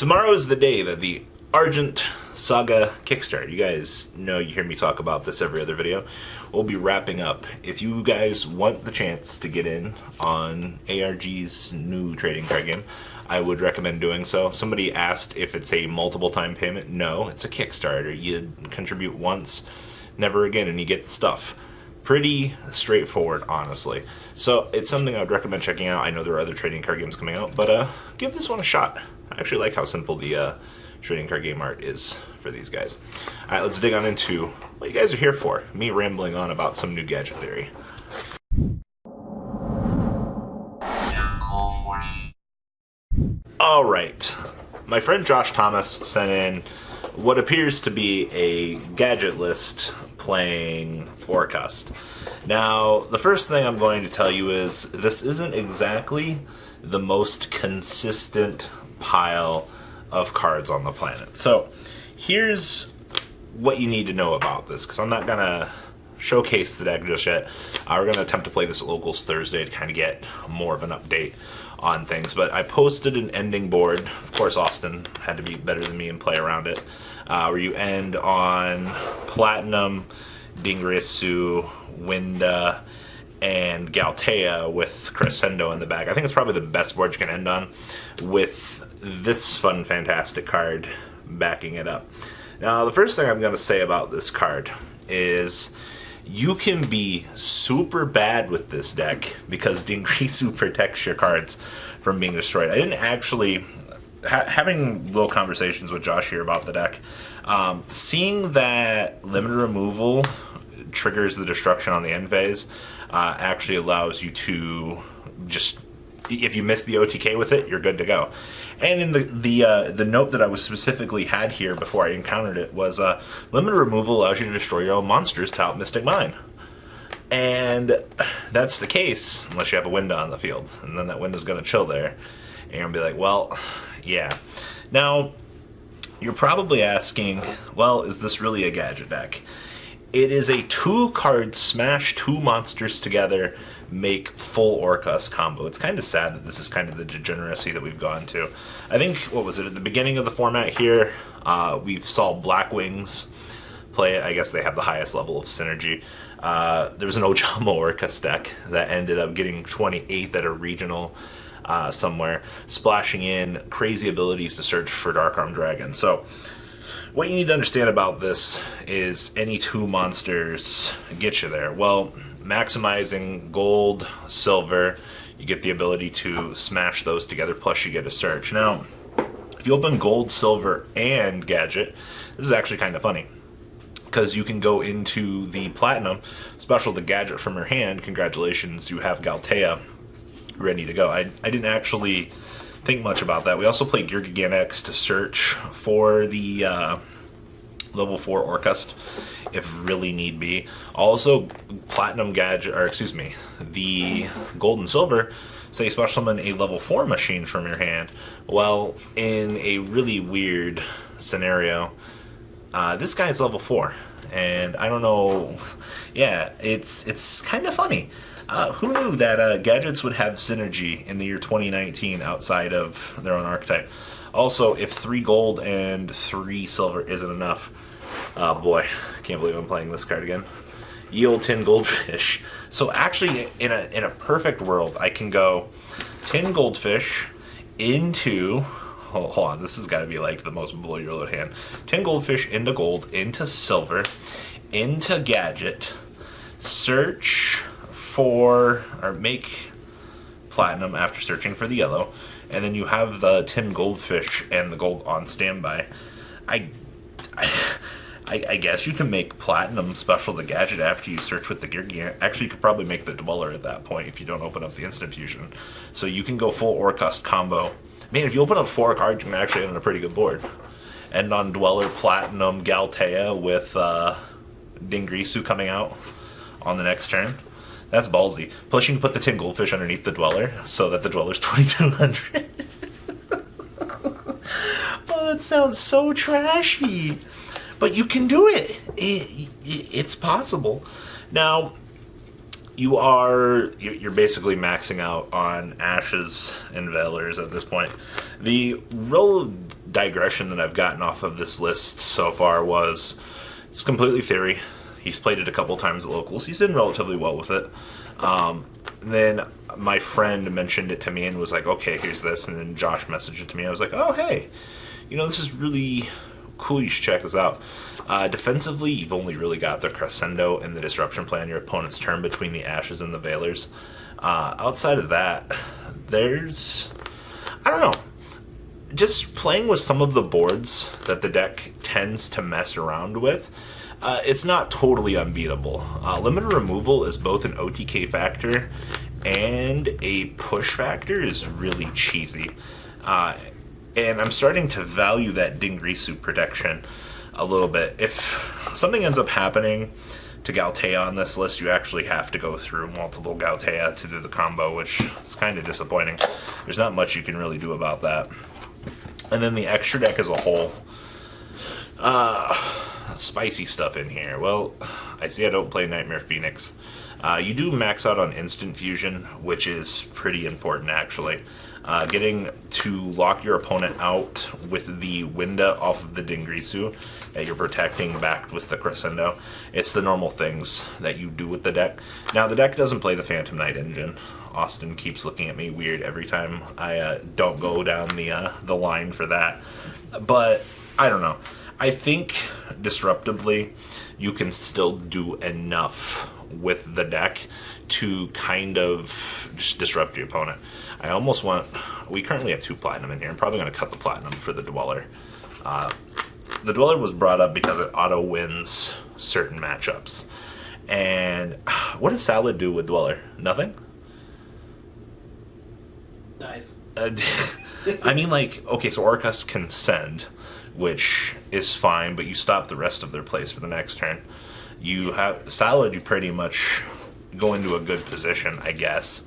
Tomorrow is the day that the Argent Saga Kickstarter, you guys know, you hear me talk about this every other video, will be wrapping up. If you guys want the chance to get in on ARG's new trading card game, I would recommend doing so. Somebody asked if it's a multiple time payment. No, it's a Kickstarter. You contribute once, never again, and you get the stuff. Pretty straightforward, honestly. So it's something I would recommend checking out. I know there are other trading card games coming out, but give this one a shot. I actually like how simple the trading card game art is for these guys. Alright, let's dig on into what you guys are here for. Me rambling on about some new Gadget theory. Alright, my friend Josh Thomas sent in what appears to be a Gadget list playing Orcust. Now, the first thing I'm going to tell you is this isn't exactly the most consistent pile of cards on the planet. So here's what you need to know about this, because I'm not going to showcase the deck just yet. We're going to attempt to play this at Locals Thursday to kind of get more of an update on things. But I posted an ending board. Of course, Austin had to be better than me and play around it. Where you end on Platinum, Dingrisu, Winda, and Galtea with Crescendo in the back. I think it's probably the best board you can end on, with this fun, fantastic card backing it up. Now, the first thing I'm going to say about this card is you can be super bad with this deck because Dingrisu protects your cards from being destroyed. I didn't actually... having little conversations with Josh here about the deck, seeing that limited removal triggers the destruction on the end phase actually allows you to just, if you miss the OTK with it, you're good to go. And in the note that I was specifically had here before I encountered it was limited removal allows you to destroy your own monsters to out Mystic Mine. And that's the case unless you have a Winda on the field, and then that Winda's going to chill there, and you're going to be like, well, yeah. Now, you're probably asking, well, is this really a Gadget deck? It is a 2-card smash 2 monsters together, make full Orcust combo. It's kind of sad that this is kind of the degeneracy that we've gone to. I think, what was it, at the beginning of the format here, we saw Black Wings play it. I guess they have the highest level of synergy. There was an Ojama Orcust deck that ended up getting 28th at a regional somewhere, splashing in crazy abilities to search for Dark Arm Dragon. So what you need to understand about this is any 2 monsters get you there. Well, maximizing gold, silver, you get the ability to smash those together, plus you get a search. Now, if you open gold, silver, and Gadget, this is actually kind of funny, because you can go into the Platinum, special the Gadget from your hand. Congratulations, you have Galtea ready to go. I didn't actually think much about that. We also played Gear Gigantex to search for the level 4 Orcust if really need be. Also, Platinum Gadget, or excuse me, the Gold and Silver, say special summon a level 4 machine from your hand. Well, in a really weird scenario, this guy's level 4, and I don't know, yeah, it's kind of funny. Who knew that Gadgets would have synergy in the year 2019 outside of their own archetype? Also, if 3 gold and 3 silver isn't enough, oh boy, I can't believe I'm playing this card again. Yield 10 goldfish. So actually, in a perfect world, I can go 10 goldfish into... Hold on, this has got to be like the most blow your load hand. 10 goldfish into gold, into silver, into Gadget, search for, or make Platinum after searching for the yellow, and then you have the 10 goldfish and the gold on standby. I guess you can make Platinum special the Gadget after you search with the Gear Gigant. Actually, you could probably make the Dweller at that point if you don't open up the Instant Fusion. So you can go full Orcust combo. Man, if you open up 4 cards, you can actually end on a pretty good board. End on Dweller, Platinum, Galtea with Dingrisu coming out on the next turn. That's ballsy. Plus, you can put the 10 goldfish underneath the Dweller so that the Dweller's 2200. Oh, that sounds so trashy. But you can do it. It's possible. Now, you're basically maxing out on Ashes and Veilers at this point. The real digression that I've gotten off of this list so far was it's completely theory. He's played it a couple times at locals. He's done relatively well with it. Then my friend mentioned it to me and was like, okay, here's this. And then Josh messaged it to me. I was like, oh, hey, this is really cool. You should check this out. Defensively, you've only really got the Crescendo and the Disruption play on your opponent's turn between the Ashes and the Veilers. Outside of that, there's... I don't know. Just playing with some of the boards that the deck tends to mess around with, it's not totally unbeatable. Limited removal is both an OTK factor and a push factor is really cheesy. And I'm starting to value that Dingrisu protection a little bit. If something ends up happening to Galtea on this list, you actually have to go through multiple Galtea to do the combo, which is kind of disappointing. There's not much you can really do about that. And then the extra deck as a whole, spicy stuff in here. Well, I see I don't play Nightmare Phoenix. You do max out on Instant Fusion, which is pretty important actually. Getting to lock your opponent out with the Winda off of the Dingrisu that you're protecting back with the Crescendo. It's the normal things that you do with the deck. Now, the deck doesn't play the Phantom Knight engine. Austin keeps looking at me weird every time I don't go down the line for that. But, I don't know. I think, disruptively, you can still do enough with the deck to kind of just disrupt your opponent. I almost want... We currently have 2 Platinum in here. I'm probably going to cut the Platinum for the Dweller. The Dweller was brought up because it auto-wins certain matchups. And what does Salad do with Dweller? Nothing? Nice. I mean, like, okay, so Orcust can send, which is fine, but you stop the rest of their plays for the next turn. You have Salad, you pretty much go into a good position, I guess.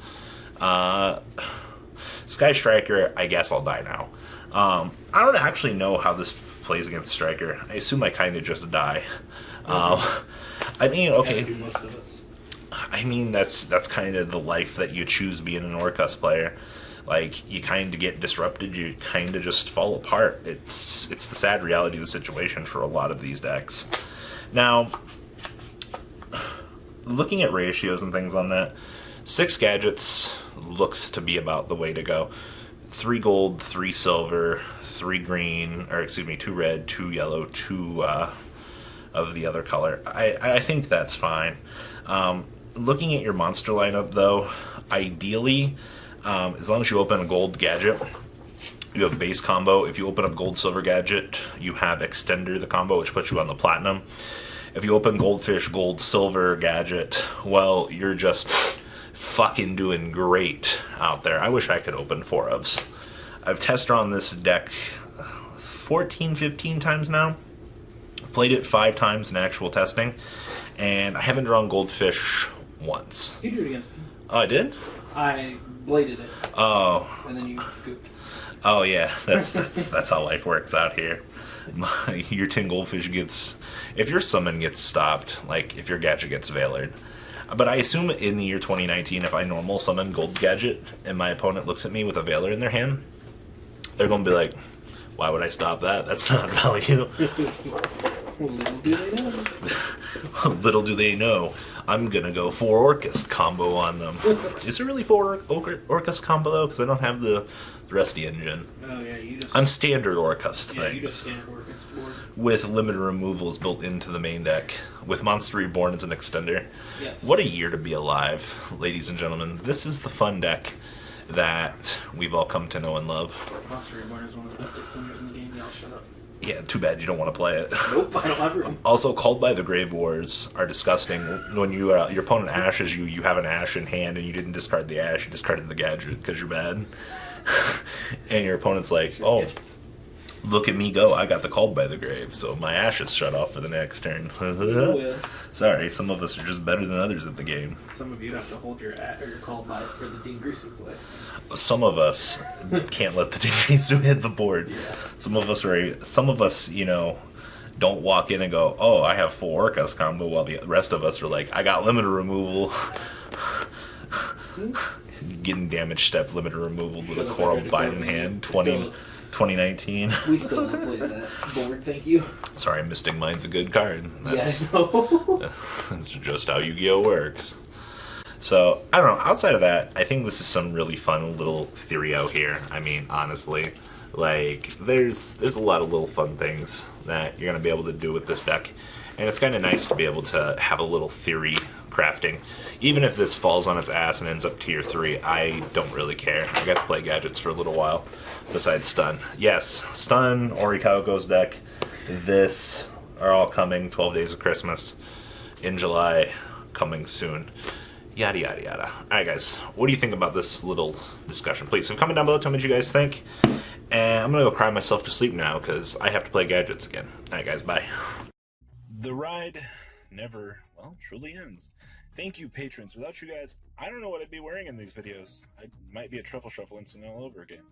Sky Striker, I guess I'll die now. I don't actually know how this plays against Striker. I assume I kind of just die. I mean, okay. I mean, that's kind of the life that you choose being an Orcust player. Like, you kind of get disrupted, you kind of just fall apart. It's the sad reality of the situation for a lot of these decks. Now, looking at ratios and things on that, 6 gadgets looks to be about the way to go. 3 gold, 3 silver, 3 green, or excuse me, 2 red, 2 yellow, 2 of the other color. I think that's fine. Looking at your monster lineup, though, ideally, as long as you open a gold gadget, you have base combo. If you open up gold silver gadget, you have extender the combo, which puts you on the platinum. If you open goldfish gold silver gadget, well, you're just fucking doing great out there. I wish I could open 4 ofs. I've tested on this deck 14, 15 times now. Played it 5 times in actual testing, and I haven't drawn goldfish once. You drew it against me. Oh, I did? I bladed it. Oh. And then you scooped. Oh yeah, that's how life works out here. Your 10 goldfish gets... If your summon gets stopped, like if your gadget gets veilered. But I assume in the year 2019, if I normal summon gold gadget and my opponent looks at me with a veiler in their hand, they're going to be like, why would I stop that? That's not value. Little do they know. Little do they know. I'm going to go 4 Orcust combo on them. Is it really 4 Orcust combo, though? Because I don't have the Rusty engine. Oh, yeah, you just... I'm standard Orcust Yeah, things. you just standard Orcust board. With limited removals built into the main deck. With Monster Reborn as an extender. Yes. What a year to be alive, ladies and gentlemen. This is the fun deck that we've all come to know and love. Monster Reborn is one of the best extenders in the game. Y'all shut up. Yeah, too bad you don't want to play it. Nope, I don't have room. Also, Called by the Grave Wars are disgusting. When you your opponent ashes you, you have an ash in hand and you didn't discard the ash, you discarded the gadget because you're bad. And your opponent's like, oh, look at me go, I got the Called by the Grave, so my ash is shut off for the next turn. Sorry, some of us are just better than others at the game. Some of you have to hold your called buys for the Dingrisu play. Some of us can't let the Dingrisu hit the board. Yeah. Some of us, you know, don't walk in and go, oh, I have 4 Orcust combo, while the rest of us are like, I got limited removal. Getting damage step limited removal with a Coral Bind in hand, 2019. We still don't play that board, thank you. Sorry, Mystic Mind's a good card. That's, Yeah, I know. that's just how Yu-Gi-Oh works. So, I don't know, outside of that, I think this is some really fun little theory out here. I mean, honestly, like, there's a lot of little fun things that you're going to be able to do with this deck. And it's kind of nice to be able to have a little theory crafting. Even if this falls on its ass and ends up tier 3, I don't really care. I got to play Gadgets for a little while, besides Stun. Yes, Stun, Orichalco's deck, this are all coming. 12 Days of Christmas in July, coming soon. Yada, yada, yada. Alright, guys, what do you think about this little discussion? Please, so comment down below, tell me what you guys think. And I'm going to go cry myself to sleep now, because I have to play Gadgets again. Alright, guys, bye. The ride never, well, truly ends. Thank you, patrons. Without you guys, I don't know what I'd be wearing in these videos. I might be a Truffle Shuffle incident all over again.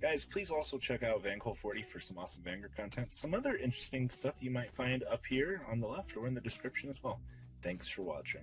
Guys, please also check out VanCole40 for some awesome Vanguard content. Some other interesting stuff you might find up here on the left or in the description as well. Thanks for watching.